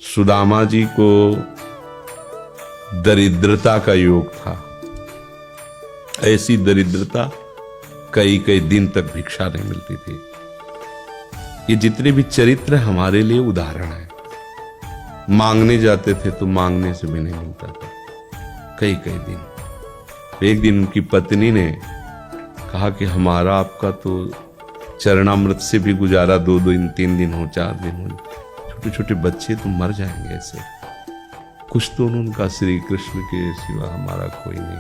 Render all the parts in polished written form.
सुदामा जी को दरिद्रता का योग था। ऐसी दरिद्रता कई कई दिन तक भिक्षा नहीं मिलती थी। ये जितने भी चरित्र हमारे लिए उदाहरण है। मांगने जाते थे तो मांगने से भी नहीं मिलता था कई कई दिन। एक दिन उनकी पत्नी ने कहा कि हमारा आपका तो चरणामृत से भी गुजारा 2 दिन 3 दिन हो 4 दिन हो, छोटे छोटे बच्चे तो मर जाएंगे ऐसे। कुछ तो उनका श्री कृष्ण के सिवा हमारा कोई नहीं,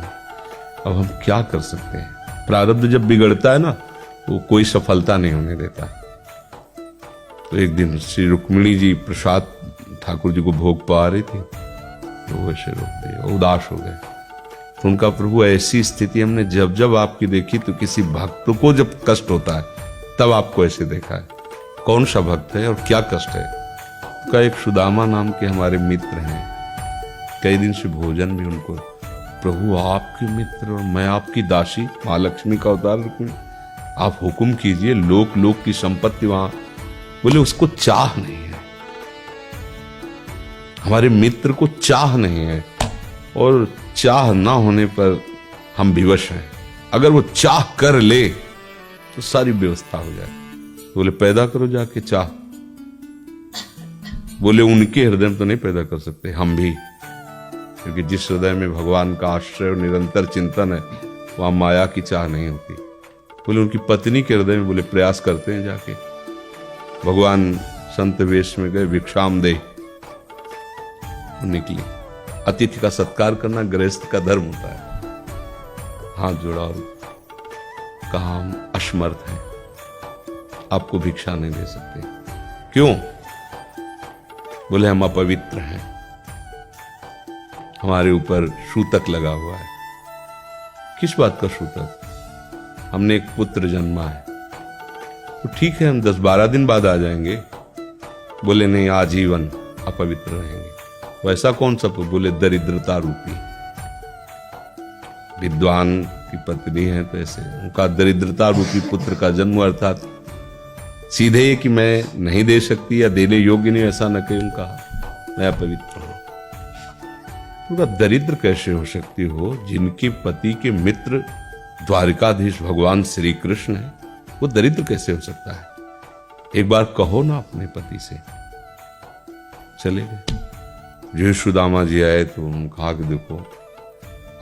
अब हम क्या कर सकते हैं। प्रारब्ध जब बिगड़ता है ना वो कोई सफलता नहीं होने देता। तो एक दिन श्री रुक्मिणी जी प्रसाद ठाकुर जी को भोग पा रही थी तो वैसे रोक दिया, उदास हो गए। तो उनका प्रभु ऐसी स्थिति हमने जब जब आपकी देखी तो किसी भक्त को जब कष्ट होता है तब आपको ऐसे देखा है। कौन सा भक्त है और क्या कष्ट है? का एक सुदामा नाम के हमारे मित्र हैं, कई दिन से भोजन भी उनको, प्रभु आपके मित्र और मैं आपकी दासी, महालक्ष्मी का अवतार रखूं, आप हुक्म कीजिए। लोक लोक की संपत्ति वहां, बोले उसको चाह नहीं है, हमारे मित्र को चाह नहीं है, और चाह ना होने पर हम विवश हैं। अगर वो चाह कर ले तो सारी व्यवस्था हो जाए। बोले पैदा करो जाके चाह। बोले उनके हृदय में तो नहीं पैदा कर सकते, हम भी, क्योंकि जिस हृदय में भगवान का आश्रय और निरंतर चिंतन है वहां माया की चाह नहीं होती। बोले उनकी पत्नी के हृदय में, बोले प्रयास करते हैं जाके। भगवान संत वेश में गए, भिक्षाम दे निकली। अतिथि का सत्कार करना गृहस्थ का धर्म होता है। हाथ जोड़ा और कहा हम असमर्थ हैं, आपको भिक्षा नहीं दे सकते। क्यों? बोले हम अपवित्र हैं, हमारे ऊपर सूतक लगा हुआ है। किस बात का सूतक? हमने एक पुत्र जन्मा है। तो ठीक है हम 10-12 दिन बाद आ जाएंगे। बोले नहीं, आजीवन अपवित्र रहेंगे। वैसा कौन सा? बोले दरिद्रता रूपी। विद्वान की पत्नी है तो ऐसे उनका दरिद्रता रूपी पुत्र का जन्म, अर्थात सीधे कि मैं नहीं दे सकती या देने योग्य नहीं, ऐसा न कहीं उनका, मैं अपवित्र हूं। उनका दरिद्र कैसे हो सकती हो? जिनके पति के मित्र द्वारिकाधीश भगवान श्री कृष्ण है, वो दरिद्र कैसे हो सकता है? एक बार कहो ना अपने पति से। चले गए। जो सुदामा जी आए तो उन्होंने कहा कि देखो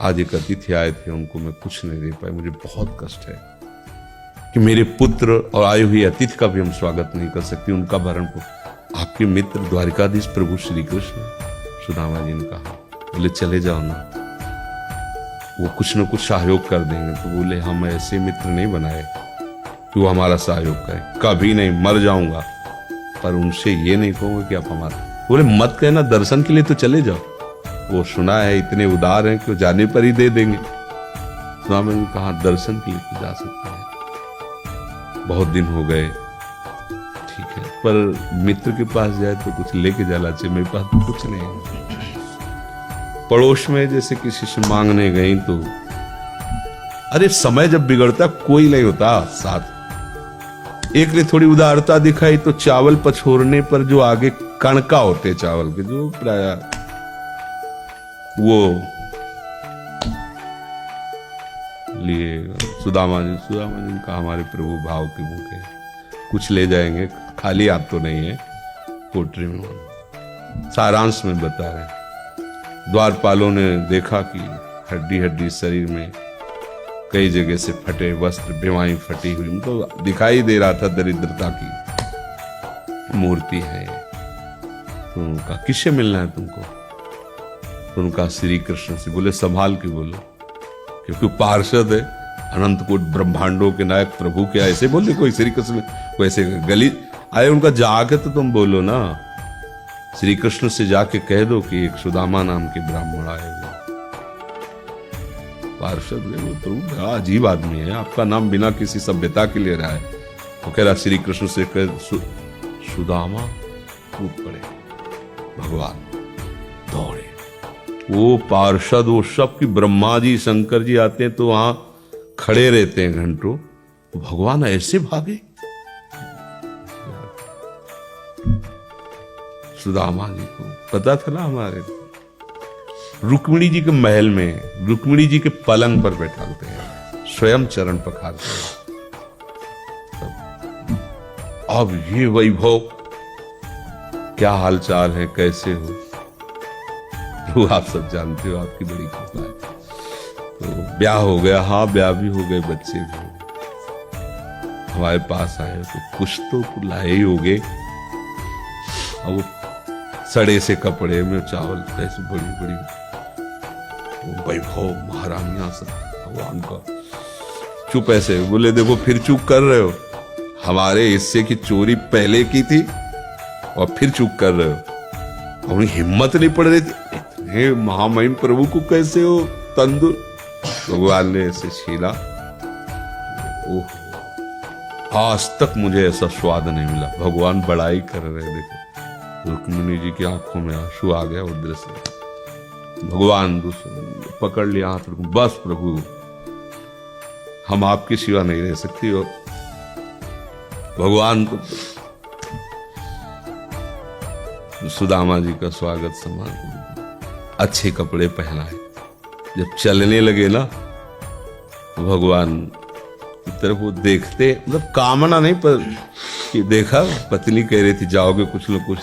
आज एक अतिथि आए थे, उनको मैं कुछ नहीं दे पाई, मुझे बहुत कष्ट है कि मेरे पुत्र और आए हुए अतिथि का भी हम स्वागत नहीं कर सकते, उनका भरण पोषण। आपके मित्र द्वारिकाधीश प्रभु श्री कृष्ण। सुदामा जी ने कहा, बोले चले जाओ ना, वो कुछ न कुछ सहयोग कर देंगे। तो बोले हम ऐसे मित्र नहीं बनाए कि वो हमारा सहयोग करे, कभी नहीं, मर जाऊंगा, पर उनसे ये नहीं कहूंगा कि आप हमारा। बोले मत कहना, दर्शन के लिए तो चले जाओ, वो सुना है इतने उदार हैं कि वो जाने पर ही दे देंगे। स्वामी ने कहा दर्शन के लिए तो जा सकते हैं, बहुत दिन हो गए, ठीक है, पर मित्र के पास जाए तो कुछ लेके जाना चाहिए, मेरे पास तो कुछ नहीं है। पड़ोस में जैसे किसी से मांगने गई तो, अरे समय जब बिगड़ता कोई नहीं होता साथ। एक ने थोड़ी उदारता दिखाई तो चावल पछोरने पर जो आगे कणका होते चावल के, जो प्राय वो लिए सुदामा जी ने कहा हमारे प्रभु भाव के भूखे, कुछ ले जाएंगे, खाली हाथ तो नहीं है। पोट्री में सारांश में बता रहे, द्वारपालों ने देखा कि हड्डी हड्डी शरीर में कई जगह से फटे वस्त्र, बेवाई फटी हुई, उनको दिखाई दे रहा था दरिद्रता की मूर्ति है। तो उनका किससे मिलना है तुमको? तो उनका श्री कृष्ण से। बोले संभाल के बोलो, क्योंकि पार्षद है, अनंत कोट ब्रह्मांडों के नायक प्रभु के ऐसे बोले कोई श्री कृष्ण वैसे गली आए। उनका जाके तो तुम बोलो ना, श्री कृष्ण से जाके कह दो कि एक सुदामा नाम के ब्राह्मण आए हुए। पार्षद है वो, प्रभु बड़ा अजीब आदमी है, आपका नाम बिना किसी सभ्यता के ले रहा है। तो कह रहा श्री कृष्ण से कह सुदामा, टूट पड़े। भगवान दौड़े, वो पार्षद वो सब की ब्रह्मा जी शंकर जी आते हैं तो वहां खड़े रहते हैं घंटों। तो भगवान ऐसे भागे, सुदामा जी को पता था ना हमारे रुक्मिणी जी के महल में रुक्मिणी जी के पलंग पर बैठाते हैं, स्वयं चरण पखारते हैं। अब ये वैभव, क्या हालचाल है, कैसे हो? तो आप सब जानते हो, आपकी बड़ी कृपा है। तो ब्याह हो गया, हाँ ब्याह भी हो गए, बच्चे भी हो गए। हमारे पास आए तो कुछ तो लाए ही हो गए। और वो सड़े से कपड़े में चावल, ऐसे बड़ी बड़ी वैभव, महारानियां सब भगवान का। चुप ऐसे बोले, देखो फिर चुप कर रहे हो, हमारे हिस्से की चोरी पहले की थी और फिर चुप कर रहे हो। उन्हें हिम्मत नहीं पड़ रही थी, इतने महामहिम प्रभु को कैसे हो तंदुर। भगवान ने ऐसे छीला, ओह आज तक मुझे ऐसा स्वाद नहीं मिला। भगवान बड़ाई कर रहे, देखो रुक्मिणी जी की आंखों में आंसू आ गया उधर से। भगवान पकड़ लिया हाथ, बस प्रभु हम आपके सिवा नहीं रह सकती। और भगवान को सुदामा जी का स्वागत सम्मान, अच्छे कपड़े पहनाए। जब चलने लगे ना भगवान की तरफ वो देखते, मतलब कामना नहीं पर कि देखा पत्नी कह रही थी जाओगे कुछ लोग कुछ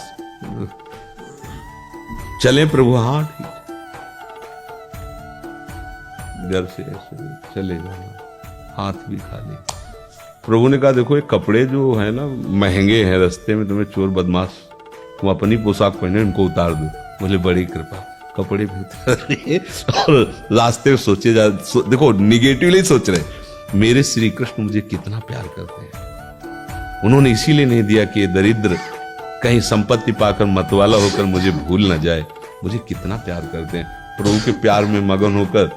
चले प्रभु, हाँ ठीक, घर से ऐसे चले जाना, हाथ भी खाली। प्रभु ने कहा देखो ये कपड़े जो है ना महंगे हैं, रास्ते में तुम्हें चोर बदमाश तुम अपनी पोशाक पहने इनको उतार दो। बोले बड़ी कृपा, कपड़े भी उतार दिए और रास्ते में सोचे देखो निगेटिवली सोच रहे, मेरे श्री कृष्ण मुझे कितना प्यार करते हैं। उन्होंने इसीलिए नहीं दिया कि ये दरिद्र कहीं संपत्ति पाकर मतवाला होकर मुझे भूल न जाए, मुझे कितना प्यार करते हैं। प्रभु के प्यार में मगन होकर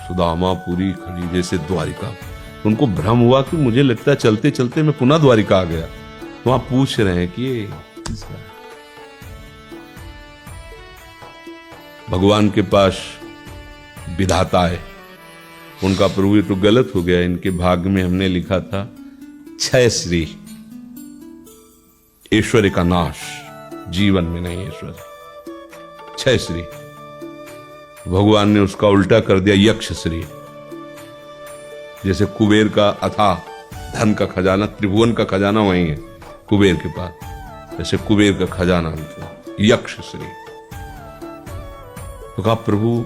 सुदामा पूरी खड़ी जैसे द्वारिका। उनको भ्रम हुआ कि मुझे लगता है चलते चलते मैं पुनः द्वारिका आ गया। वहां पूछ रहे हैं कि ये भगवान के पास विधाता है उनका। प्रभु ये तो गलत हो गया, इनके भाग्य में हमने लिखा था 6 श्री, ऐश्वर्य का नाश, जीवन में नहीं ऐश्वर्य, 6 श्री। भगवान ने उसका उल्टा कर दिया यक्ष श्री। जैसे कुबेर का अथाह धन का खजाना, त्रिभुवन का खजाना वही है कुबेर के पास, जैसे कुबेर का खजाना यक्ष श्री। तो कहा प्रभु,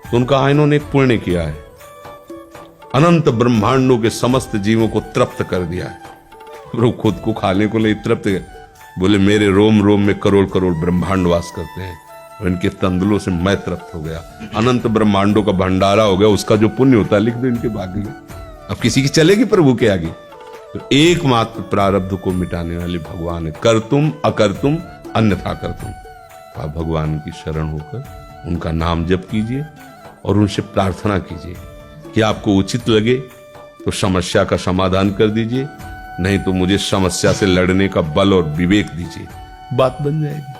तो उनका इन्होंने एक पुण्य किया है, अनंत ब्रह्मांडों के समस्त जीवों को तृप्त कर दिया है। प्रभु खुद को खाने को नहीं तृप्त, बोले मेरे रोम रोम में करोड़ करोड़ ब्रह्मांड वास करते हैं और इनके तंदुलों से मैं तृप्त हो गया। अनंत ब्रह्मांडों का भंडारा हो गया, उसका जो पुण्य होता है लिख दो इनके भाग्य में। अब किसी की चलेगी प्रभु के आगे? तो एकमात्र प्रारब्ध को मिटाने वाले भगवान है। कर तुम अकर तुम अन्यथा कर तुम। आप भगवान की शरण होकर उनका नाम जप कीजिए और उनसे प्रार्थना कीजिए कि आपको उचित लगे तो समस्या का समाधान कर दीजिए, नहीं तो मुझे समस्या से लड़ने का बल और विवेक दीजिए, बात बन जाएगी।